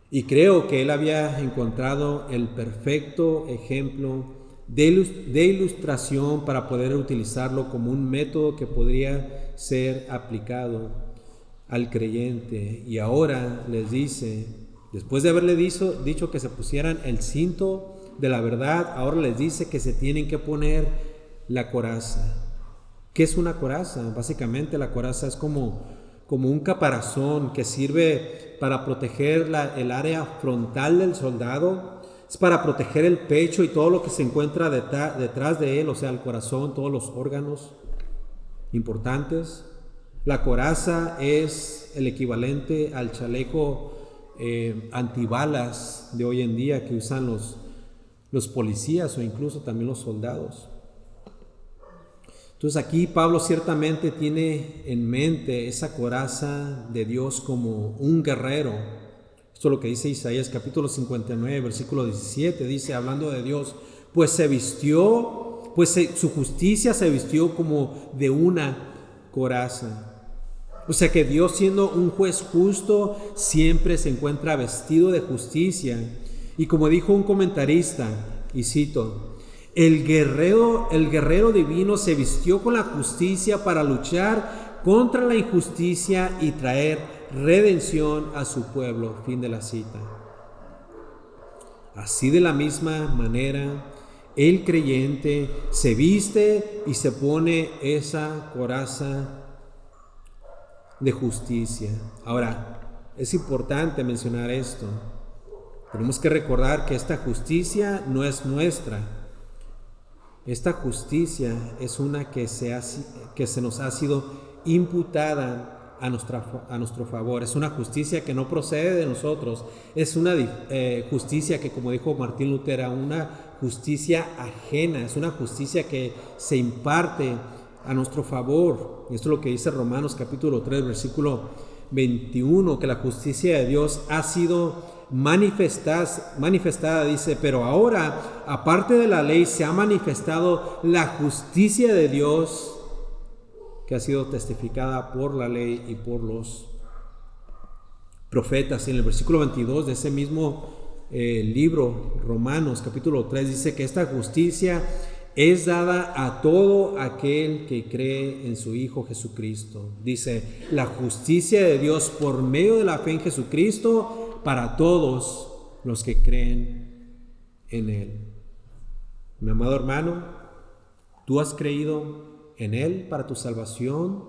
Y creo que él había encontrado el perfecto ejemplo de ilustración para poder utilizarlo como un método que podría ser aplicado al creyente. Y ahora les dice, después de haberle dicho que se pusieran el cinto de la verdad, ahora les dice que se tienen que poner la coraza. ¿Qué es una coraza? Básicamente la coraza es como un caparazón que sirve para proteger el área frontal del soldado. Es para proteger el pecho y todo lo que se encuentra detrás de él, o sea, el corazón, todos los órganos importantes. La coraza es el equivalente al chaleco antibalas de hoy en día que usan los policías o incluso también los soldados. Entonces aquí Pablo ciertamente tiene en mente esa coraza de Dios como un guerrero. Esto es lo que dice Isaías capítulo 59 versículo 17, dice, hablando de Dios: pues su justicia se vistió como de una coraza. O sea que Dios, siendo un juez justo, siempre se encuentra vestido de justicia. Y como dijo un comentarista, y cito: el guerrero divino se vistió con la justicia para luchar contra la injusticia y traer redención a su pueblo. Fin de la cita. Así, de la misma manera, el creyente se viste y se pone esa coraza de justicia. Ahora, es importante mencionar esto. Tenemos que recordar que esta justicia no es nuestra. Esta justicia es una que se nos ha sido imputada a nuestro favor. Es una justicia que no procede de nosotros. Es una justicia que, como dijo Martín Lutero, una justicia ajena. Es una justicia que se imparte a nuestro favor. Esto es lo que dice Romanos capítulo 3, versículo 21, que la justicia de Dios ha sido manifestada, dice, pero ahora, aparte de la ley, se ha manifestado la justicia de Dios, que ha sido testificada por la ley y por los profetas. En el versículo 22 de ese mismo libro, Romanos capítulo 3, dice que esta justicia es dada a todo aquel que cree en su Hijo Jesucristo. Dice, la justicia de Dios por medio de la fe en Jesucristo para todos los que creen en Él. Mi amado hermano, ¿tú has creído en Él para tu salvación?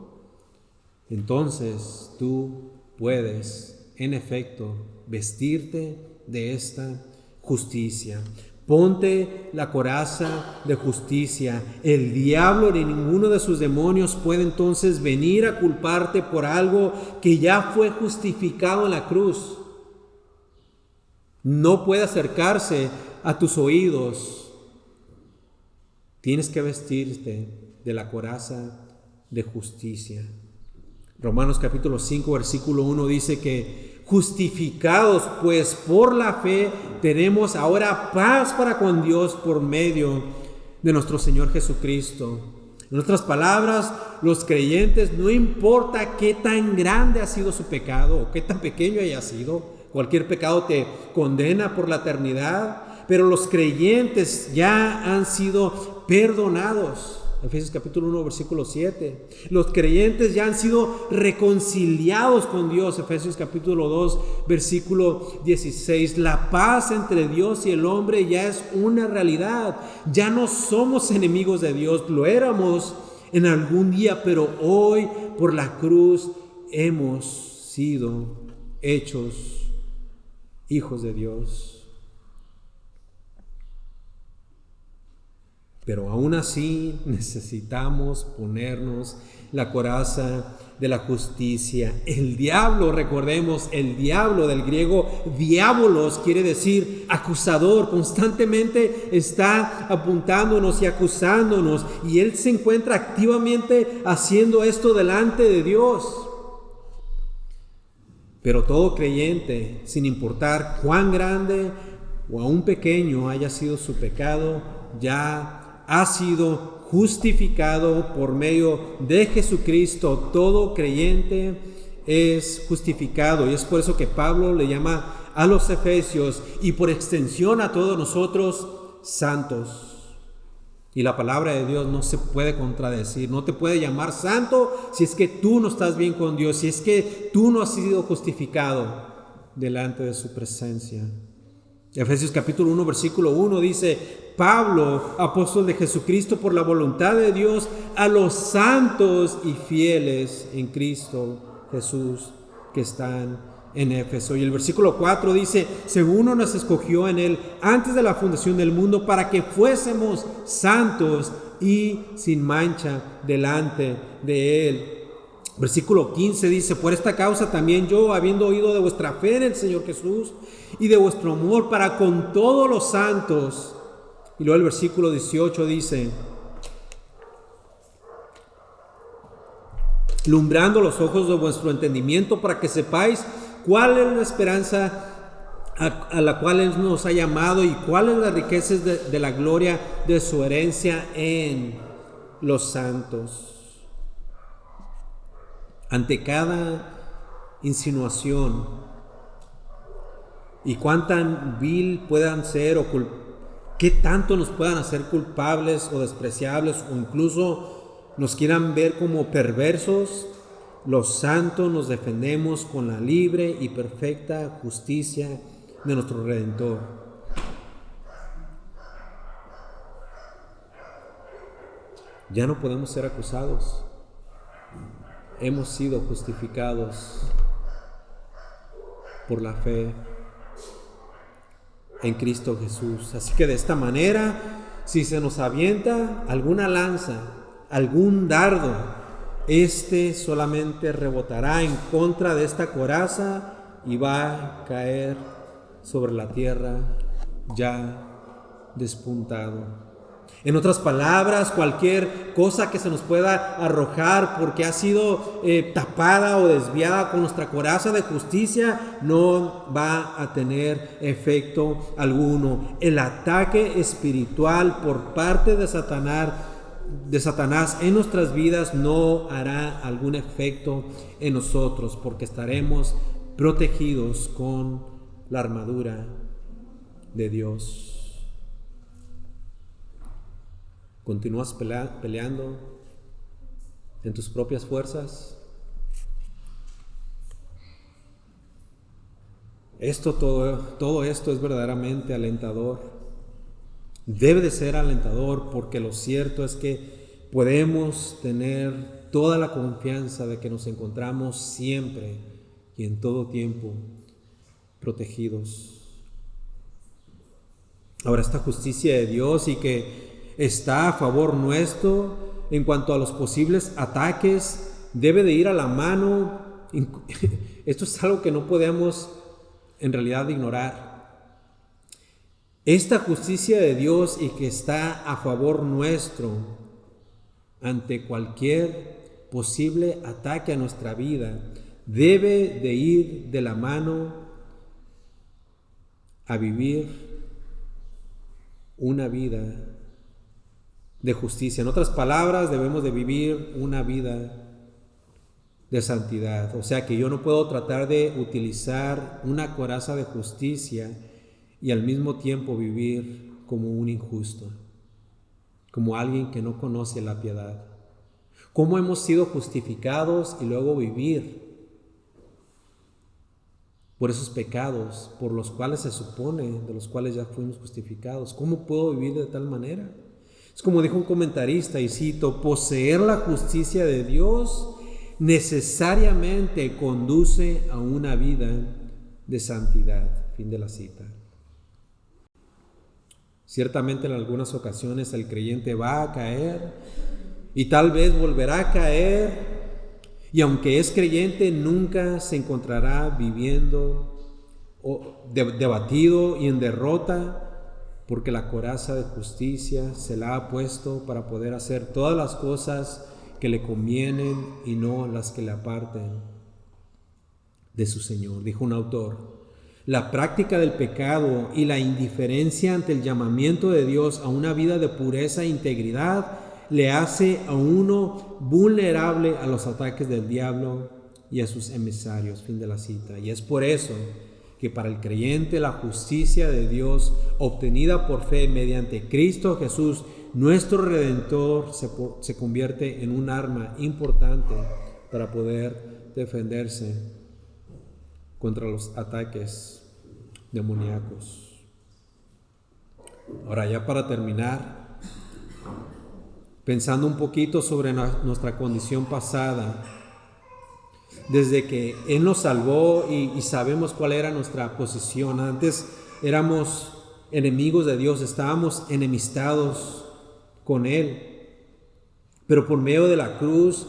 Entonces tú puedes, en efecto, vestirte de esta justicia. Ponte la coraza de justicia. El diablo ni ninguno de sus demonios puede entonces venir a culparte por algo que ya fue justificado en la cruz. No puede acercarse a tus oídos. Tienes que vestirte de la coraza de justicia. Romanos capítulo 5, versículo 1 dice que justificados pues por la fe tenemos ahora paz para con Dios por medio de nuestro Señor Jesucristo. En otras palabras, los creyentes, no importa qué tan grande ha sido su pecado o qué tan pequeño haya sido, cualquier pecado te condena por la eternidad, pero los creyentes ya han sido perdonados. Efesios capítulo 1, versículo 7. Los creyentes ya han sido reconciliados con Dios. Efesios capítulo 2, versículo 16. La paz entre Dios y el hombre ya es una realidad. Ya no somos enemigos de Dios. Lo éramos en algún día, pero hoy por la cruz hemos sido hechos hijos de Dios. Pero aún así necesitamos ponernos la coraza de la justicia. El diablo, recordemos, el diablo del griego diabolos quiere decir acusador. Constantemente está apuntándonos y acusándonos. Y él se encuentra activamente haciendo esto delante de Dios. Pero todo creyente, sin importar cuán grande o aún pequeño haya sido su pecado, ya ha sido justificado por medio de Jesucristo. Todo creyente es justificado, y es por eso que Pablo le llama a los efesios y por extensión a todos nosotros santos. Y la palabra de Dios no se puede contradecir. No te puede llamar santo si es que tú no estás bien con Dios, si es que tú no has sido justificado delante de su presencia. Efesios capítulo 1, versículo 1 dice: Pablo, apóstol de Jesucristo por la voluntad de Dios, a los santos y fieles en Cristo Jesús que están en Éfeso. Y el versículo 4 dice: según nos escogió en Él antes de la fundación del mundo, para que fuésemos santos y sin mancha delante de Él. Versículo 15 dice: por esta causa también yo, habiendo oído de vuestra fe en el Señor Jesús y de vuestro amor para con todos los santos. Y luego el versículo 18 dice: alumbrando los ojos de vuestro entendimiento, para que sepáis cuál es la esperanza a la cual Él nos ha llamado y cuáles las riquezas de la gloria de su herencia en los santos. Ante cada insinuación y cuán tan vil puedan ser o qué tanto nos puedan hacer culpables o despreciables o incluso nos quieran ver como perversos, los santos nos defendemos con la libre y perfecta justicia de nuestro Redentor. ya no podemos ser acusados. Hemos sido justificados por la fe en Cristo Jesús. Así que de esta manera, si se nos avienta alguna lanza, algún dardo, este solamente rebotará en contra de esta coraza y va a caer sobre la tierra ya despuntado. En otras palabras, cualquier cosa que se nos pueda arrojar porque ha sido tapada o desviada con nuestra coraza de justicia no va a tener efecto alguno. El ataque espiritual por parte de Satanás en nuestras vidas no hará algún efecto en nosotros, porque estaremos protegidos con la armadura de Dios. ¿Continúas peleando en tus propias fuerzas? Todo esto es verdaderamente alentador. Debe de ser alentador, porque lo cierto es que podemos tener toda la confianza de que nos encontramos siempre y en todo tiempo protegidos. Ahora, esta justicia de Dios y que está a favor nuestro en cuanto a los posibles ataques debe de ir a la mano. Esto es algo que no podemos en realidad ignorar. Esta justicia de Dios y que está a favor nuestro ante cualquier posible ataque a nuestra vida debe de ir de la mano a vivir una vida de justicia. En otras palabras, debemos de vivir una vida de santidad. O sea que yo no puedo tratar de utilizar una coraza de justicia y al mismo tiempo vivir como un injusto, como alguien que no conoce la piedad. ¿Cómo hemos sido justificados y luego vivir por esos pecados por los cuales se supone, de los cuales ya fuimos justificados? ¿Cómo puedo vivir de tal manera? Es como dijo un comentarista, y cito: poseer la justicia de Dios necesariamente conduce a una vida de santidad. Fin de la cita. Ciertamente en algunas ocasiones el creyente va a caer y tal vez volverá a caer, y aunque es creyente nunca se encontrará viviendo debatido y en derrota, porque la coraza de justicia se la ha puesto para poder hacer todas las cosas que le convienen y no las que le aparten de su Señor. Dijo un autor: la práctica del pecado y la indiferencia ante el llamamiento de Dios a una vida de pureza e integridad le hace a uno vulnerable a los ataques del diablo y a sus emisarios. Fin de la cita. Y es por eso que para el creyente la justicia de Dios obtenida por fe mediante Cristo Jesús, nuestro Redentor, se convierte en un arma importante para poder defenderse contra los ataques demoníacos. Ahora, ya para terminar, pensando un poquito sobre nuestra condición pasada, desde que Él nos salvó y sabemos cuál era nuestra posición. Antes éramos enemigos de Dios, estábamos enemistados con Él, pero por medio de la cruz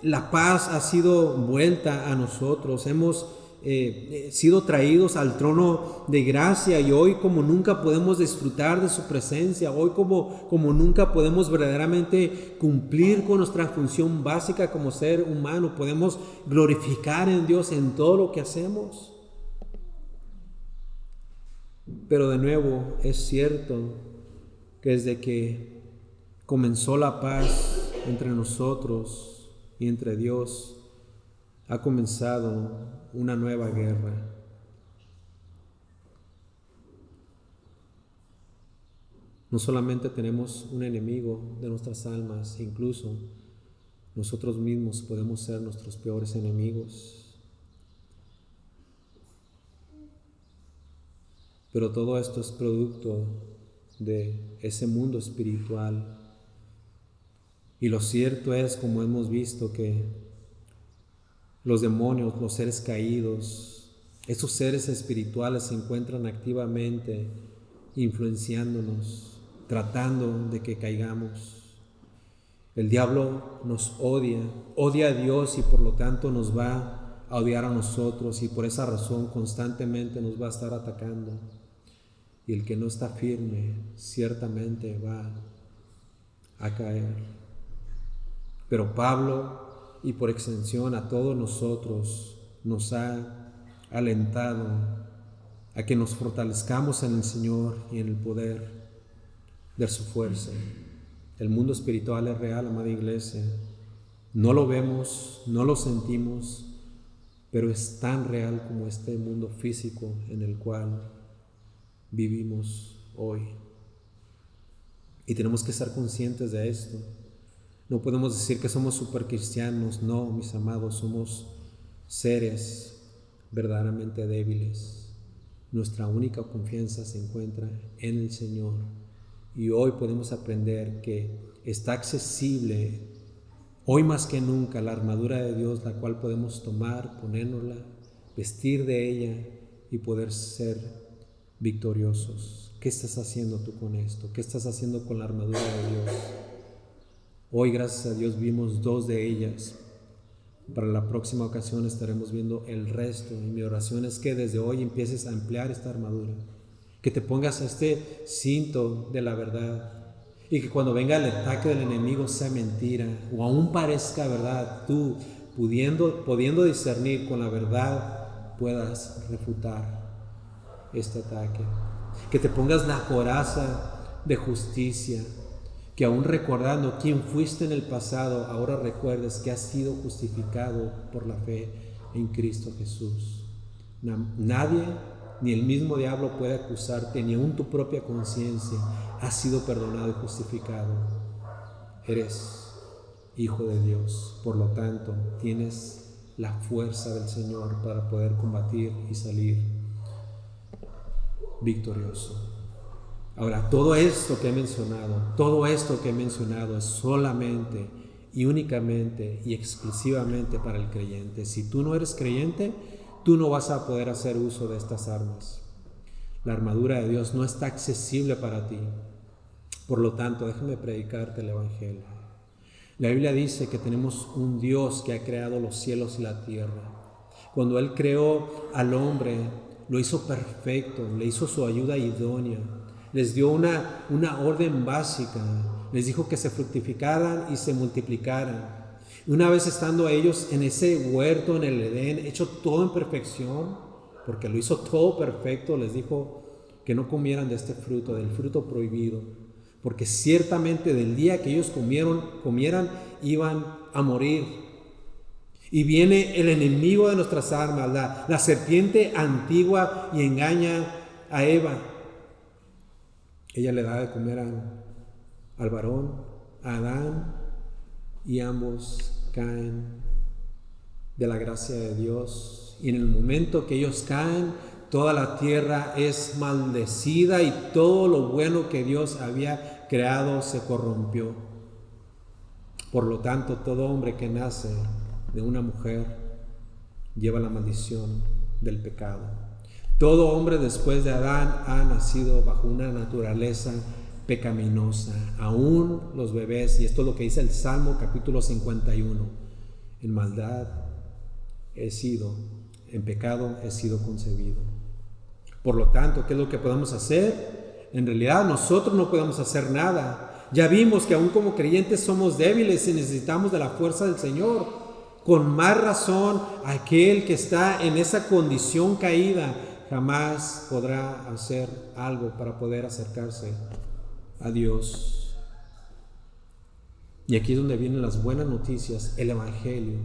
la paz ha sido vuelta a nosotros. Hemos sido traídos al trono de gracia, y hoy como nunca podemos disfrutar de su presencia. Hoy como nunca podemos verdaderamente cumplir con nuestra función básica como ser humano. Podemos glorificar en Dios en todo lo que hacemos. Pero de nuevo es cierto que desde que comenzó la paz entre nosotros y entre Dios, ha comenzado una nueva guerra. No solamente tenemos un enemigo de nuestras almas, incluso nosotros mismos podemos ser nuestros peores enemigos. Pero todo esto es producto de ese mundo espiritual Y lo cierto es, como hemos visto, que los demonios, los seres caídos, esos seres espirituales se encuentran activamente influenciándonos, tratando de que caigamos. El diablo nos odia a Dios y por lo tanto nos va a odiar a nosotros, y por esa razón constantemente nos va a estar atacando. Y el que no está firme ciertamente va a caer. Pero Pablo, y por extensión a todos nosotros, nos ha alentado a que nos fortalezcamos en el Señor y en el poder de su fuerza. El mundo espiritual es real, amada iglesia. No lo vemos, no lo sentimos, pero es tan real como este mundo físico en el cual vivimos hoy. Y tenemos que estar conscientes de esto. No podemos decir que somos supercristianos. No, mis amados, somos seres verdaderamente débiles. Nuestra única confianza se encuentra en el Señor. Y hoy podemos aprender que está accesible, hoy más que nunca, la armadura de Dios, la cual podemos tomar, ponérnosla, vestir de ella y poder ser victoriosos. ¿Qué estás haciendo tú con esto? ¿Qué estás haciendo con la armadura de Dios? Hoy, gracias a Dios, vimos 2 de ellas. Para la próxima ocasión estaremos viendo el resto. Y mi oración es que desde hoy empieces a emplear esta armadura, que te pongas este cinto de la verdad, y que cuando venga el ataque del enemigo sea mentira o aún parezca verdad, tú pudiendo discernir con la verdad puedas refutar este ataque. Que te pongas la coraza de justicia, que aún recordando quién fuiste en el pasado, ahora recuerdes que has sido justificado por la fe en Cristo Jesús. Nadie, ni el mismo diablo, puede acusarte, ni aún tu propia conciencia. Has sido perdonado y justificado. Eres hijo de Dios. Por lo tanto, tienes la fuerza del Señor para poder combatir y salir victorioso. Ahora, todo esto que he mencionado es solamente y únicamente y exclusivamente para el creyente. Si tú no eres creyente, tú no vas a poder hacer uso de estas armas. La armadura de Dios no está accesible para ti. Por lo tanto, déjame predicarte el Evangelio. La Biblia dice que tenemos un Dios que ha creado los cielos y la tierra. Cuando Él creó al hombre, lo hizo perfecto, le hizo su ayuda idónea. Les dio una orden básica. Les dijo que se fructificaran y se multiplicaran. Una vez estando ellos en ese huerto, en el Edén, hecho todo en perfección, porque lo hizo todo perfecto, les dijo que no comieran de este fruto, del fruto prohibido, porque ciertamente del día que ellos comieran, iban a morir. Y viene el enemigo de nuestras almas, la serpiente antigua, y engaña a Eva. Ella le da de comer al varón, a Adán, y ambos caen de la gracia de Dios. Y en el momento que ellos caen, toda la tierra es maldecida y todo lo bueno que Dios había creado se corrompió. Por lo tanto, todo hombre que nace de una mujer lleva la maldición del pecado. Todo hombre después de Adán ha nacido bajo una naturaleza pecaminosa, aún los bebés, y esto es lo que dice el Salmo capítulo 51. En maldad he sido, en pecado he sido concebido. Por lo tanto, ¿qué es lo que podemos hacer? En realidad nosotros no podemos hacer nada. Ya vimos que aún como creyentes somos débiles y necesitamos de la fuerza del Señor. Con más razón, aquel que está en esa condición caída jamás podrá hacer algo para poder acercarse a Dios. Y aquí es donde vienen las buenas noticias, el Evangelio.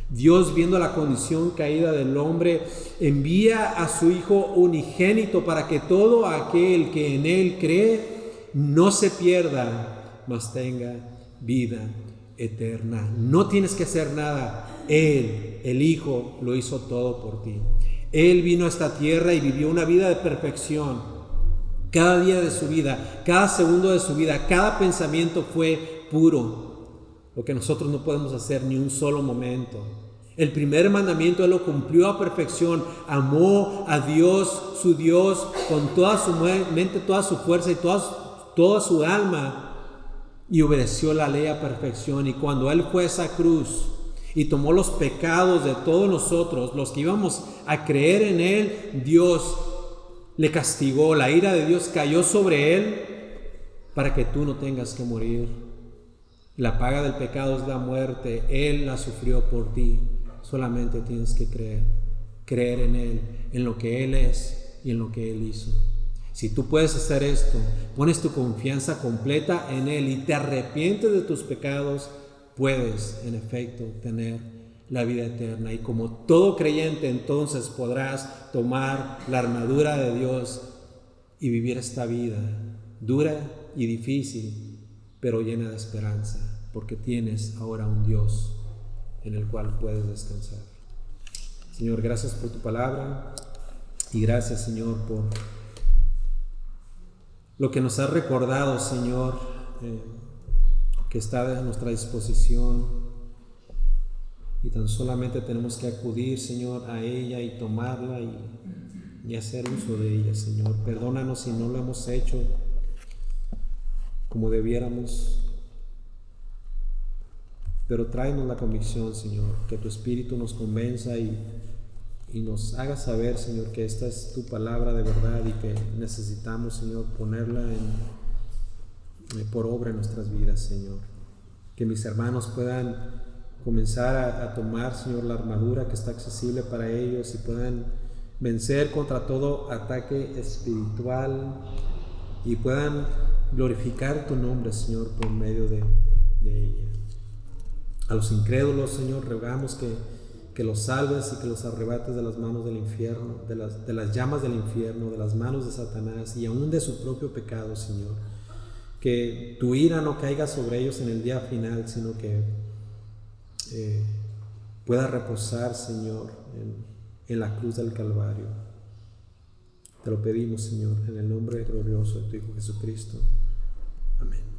Dios, viendo la condición caída del hombre, envía a su Hijo unigénito para que todo aquel que en Él cree no se pierda, mas tenga vida eterna. No tienes que hacer nada. Él, el Hijo, lo hizo todo por ti. Él vino a esta tierra y vivió una vida de perfección. Cada día de su vida, cada segundo de su vida, cada pensamiento fue puro. lo que nosotros no podemos hacer ni un solo momento. El primer mandamiento Él lo cumplió a perfección. Amó a Dios, su Dios, con toda su mente, toda su fuerza y toda su alma, y obedeció la ley a perfección. Y cuando Él fue a esa cruz y tomó los pecados de todos nosotros, los que íbamos a creer en Él, Dios le castigó. La ira de Dios cayó sobre Él para que tú no tengas que morir. La paga del pecado es la muerte. Él la sufrió por ti. Solamente tienes que creer en Él, en lo que Él es y en lo que Él hizo. Si tú puedes hacer esto, pones tu confianza completa en Él y te arrepientes de tus pecados, puedes en efecto tener la vida eterna. Y como todo creyente, entonces podrás tomar la armadura de Dios y vivir esta vida dura y difícil, pero llena de esperanza, porque tienes ahora un Dios en el cual puedes descansar. Señor, gracias por tu palabra y gracias, Señor, por lo que nos has recordado, Señor, que está a nuestra disposición, y tan solamente tenemos que acudir, Señor, a ella y tomarla y hacer uso de ella, Señor. Perdónanos si no lo hemos hecho como debiéramos, pero tráenos la convicción, Señor, que tu Espíritu nos convenza y nos haga saber, Señor, que esta es tu palabra de verdad y que necesitamos, Señor, ponerla por obra en nuestras vidas, Señor. Que mis hermanos puedan comenzar a tomar, Señor, la armadura que está accesible para ellos y puedan vencer contra todo ataque espiritual y puedan glorificar tu nombre, Señor, por medio de ella. A los incrédulos, Señor, rogamos que los salves y que los arrebates de las manos del infierno, de las llamas del infierno, de las manos de Satanás y aún de su propio pecado, Señor. Que tu ira no caiga sobre ellos en el día final, sino que pueda reposar, Señor, en la cruz del Calvario. Te lo pedimos, Señor, en el nombre glorioso de tu Hijo Jesucristo. Amén.